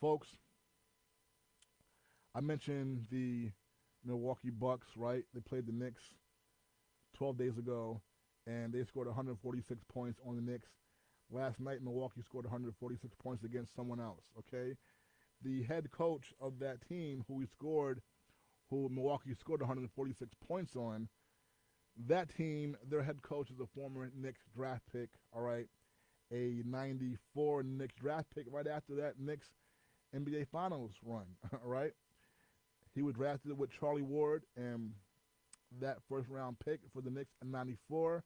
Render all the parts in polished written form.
folks, I mentioned the Milwaukee Bucks, right? They played the Knicks 12 days ago, and they scored 146 points on the Knicks. Last night, Milwaukee scored 146 points against someone else, okay? The head coach of that team who Milwaukee scored 146 points on, that team, their head coach is a former Knicks draft pick, all right? A 94 Knicks draft pick right after that Knicks NBA Finals run, all right? He was drafted with Charlie Ward, and that first round pick for the Knicks in 94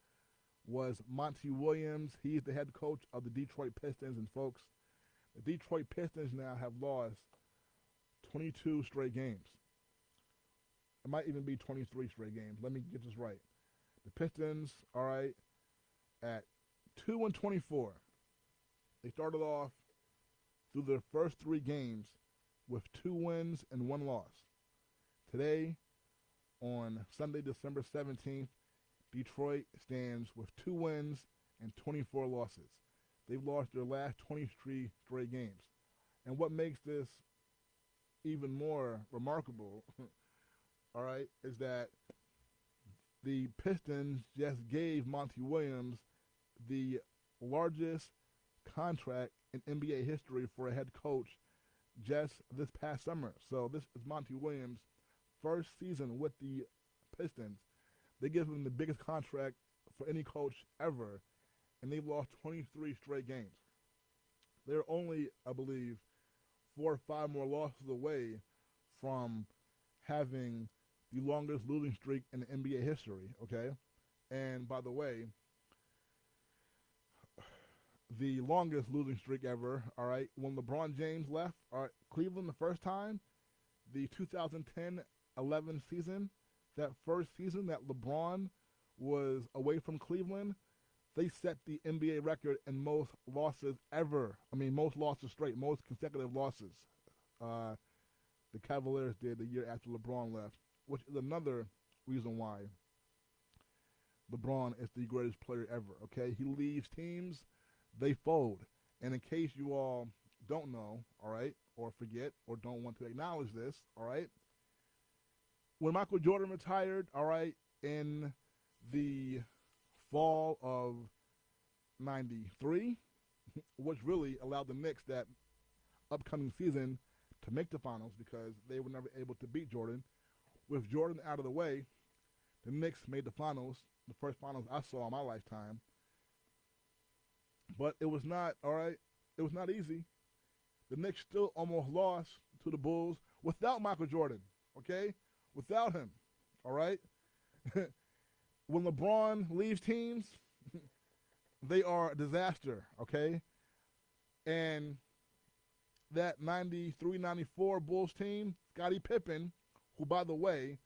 was Monty Williams. He's the head coach of the Detroit Pistons, and folks, the Detroit Pistons now have lost 22 straight games. It might even be 23 straight games. Let me get this right. The Pistons, all right, at 2-24. They started off through their first three games with 2 wins and 1 loss. Today, on Sunday, December 17th, Detroit stands with 2 wins and 24 losses. They've lost their last 23 straight games. And what makes this even more remarkable, all right, is that the Pistons just gave Monty Williams the largest contract in NBA history for a head coach just this past summer. So this is Monty Williams' first season with the Pistons. They give him the biggest contract for any coach ever, and they've lost 23 straight games. They're only, I believe, 4 or 5 more losses away from having the longest losing streak in NBA history, okay? And by the way, the longest losing streak ever, all right, when LeBron James left, all right, Cleveland the first time, the 2010-11 season, that first season that LeBron was away from Cleveland, they set the NBA record in most losses ever. I mean, most losses straight, most consecutive losses. The Cavaliers did the year after LeBron left, which is another reason why LeBron is the greatest player ever, okay? He leaves teams, they fold. And in case you all don't know, all right, or forget, or don't want to acknowledge this, all right, when Michael Jordan retired, all right, in the fall of 93, which really allowed the Knicks that upcoming season to make the finals because they were never able to beat Jordan. With Jordan out of the way, the Knicks made the finals, the first finals I saw in my lifetime. But it was not, all right, it was not easy. The Knicks still almost lost to the Bulls without Michael Jordan, okay? Without him, all right? When LeBron leaves teams, they are a disaster, okay? And that 93-94 Bulls team, Scottie Pippen, who, by the way,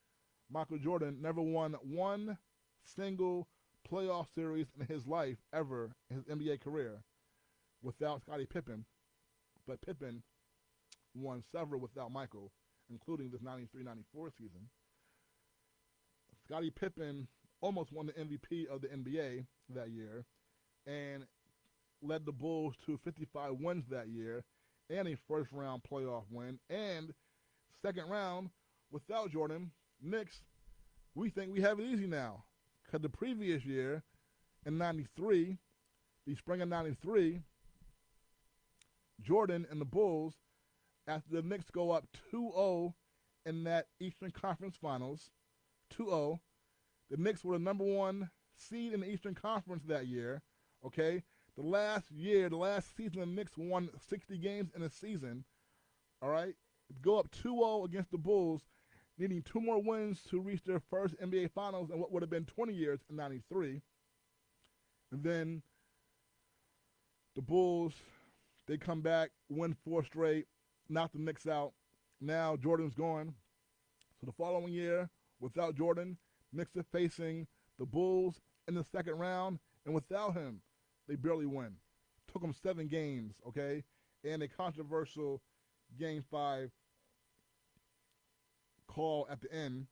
Michael Jordan never won one single playoff series in his life ever in his NBA career without Scottie Pippen. But Pippen won several without Michael, including this 93-94 season. Scottie Pippen almost won the MVP of the NBA that year and led the Bulls to 55 wins that year and a first-round playoff win. And second round, without Jordan, Knicks, we think we have it easy now. Because the previous year, in 93, the spring of 93, Jordan and the Bulls, after the Knicks go up 2-0 in that Eastern Conference Finals, 2-0, the Knicks were the number 1 seed in the Eastern Conference that year, okay? The last season, the Knicks won 60 games in a season, all right? Go up 2-0 against the Bulls, needing 2 more wins to reach their first NBA Finals in what would have been 20 years in 93. And then the Bulls, they come back, win 4 straight, knock the Knicks out. Now Jordan's gone. So the following year, without Jordan, Knicks are facing the Bulls in the second round, and without him, they barely win. Took them 7 games, okay? And a controversial Game 5 call at the end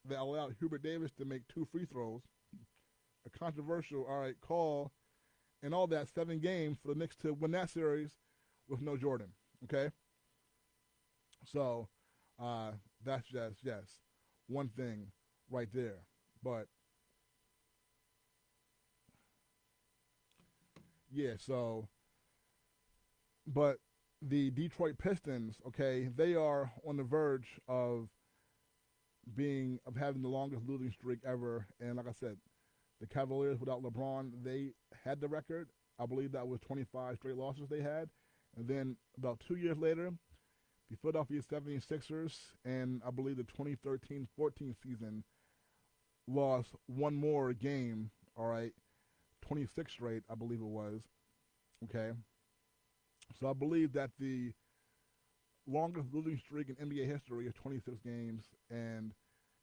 that allowed Hubert Davis to make 2 free throws. A controversial, all right, call, and all that 7 games for the Knicks to win that series with no Jordan, okay? So that's just yes, one thing right there. But yeah, so but the Detroit Pistons, okay, they are on the verge of having the longest losing streak ever. And like I said, the Cavaliers without LeBron, they had the record. I believe that was 25 straight losses they had. And then about 2 years later, the Philadelphia 76ers and I believe the 2013-14 season lost one more game, all right, 26 straight, I believe it was, okay? So I believe that the longest losing streak in NBA history is 26 games, and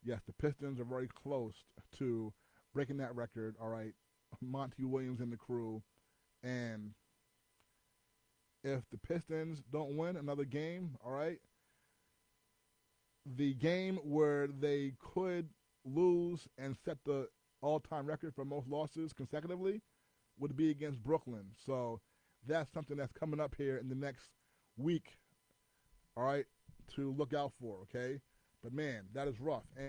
yes, the Pistons are very close to breaking that record, all right? Monty Williams and the crew, and if the Pistons don't win another game, all right, the game where they could lose and set the all-time record for most losses consecutively would be against Brooklyn. So that's something that's coming up here in the next week, all right, to look out for, okay? But man, that is rough. And